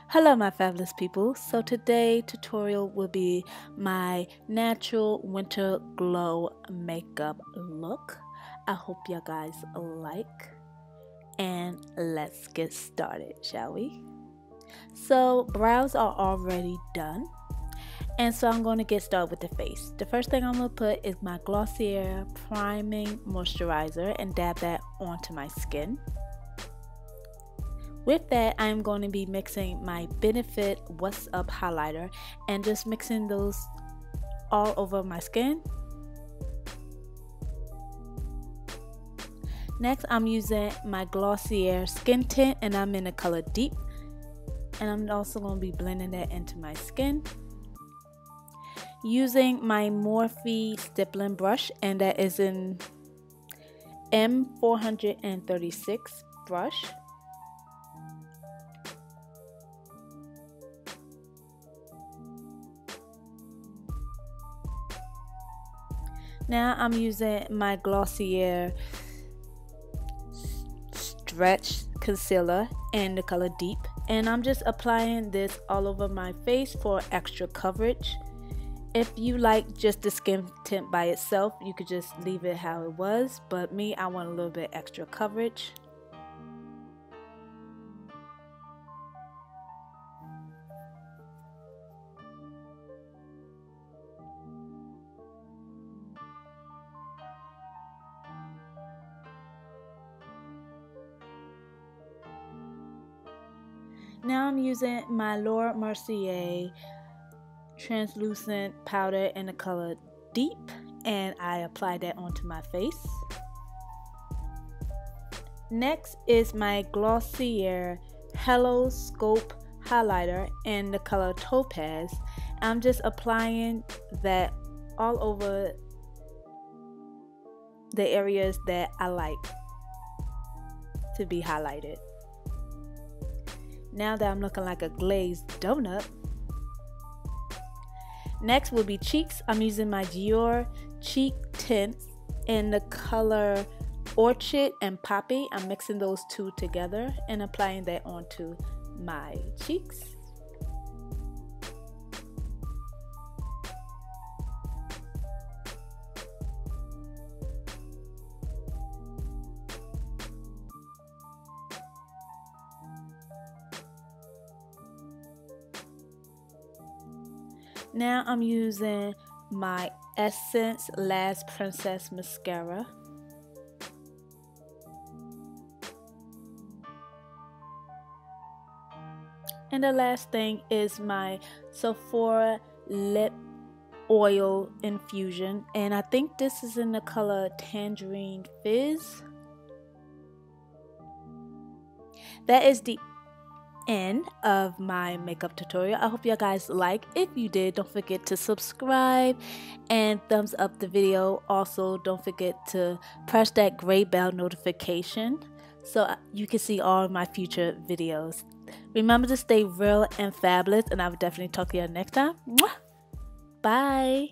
Hello my fabulous people. So today tutorial will be my natural winter glow makeup look. I hope you guys like, and let's get started, shall we? So brows are already done, and so I'm going to get started with the face. The first thing I'm going to put is my Glossier priming moisturizer and dab that onto my skin. With that, I'm going to be mixing my Benefit What's Up highlighter and just mixing those all over my skin. Next, I'm using my Glossier skin tint and I'm in the color Deep. And I'm also going to be blending that into my skin. Using my Morphe stippling brush, and that is in M436 brush. Now I'm using my Glossier Stretch Concealer in the color Deep, and I'm just applying this all over my face for extra coverage. If you like just the skin tint by itself, you could just leave it how it was, but me, I want a little bit extra coverage. Now I'm using my Laura Mercier translucent powder in the color Deep, and I apply that onto my face. Next is my Glossier Hello Scope highlighter in the color Topaz. I'm just applying that all over the areas that I like to be highlighted. Now that I'm looking like a glazed donut. Next will be cheeks. I'm using my Dior cheek tints in the color Orchid and Poppy. I'm mixing those two together and applying that onto my cheeks. Now I'm using my Essence Last Princess mascara. And the last thing is my Sephora lip oil infusion, and I think this is in the color Tangerine Fizz. That is the end of my makeup tutorial. I hope you guys like. If you did, don't forget to subscribe and thumbs up the video. Also, don't forget to press that gray bell notification so you can see all my future videos. Remember to stay real and fabulous, and I will definitely talk to you next time. Mwah! Bye.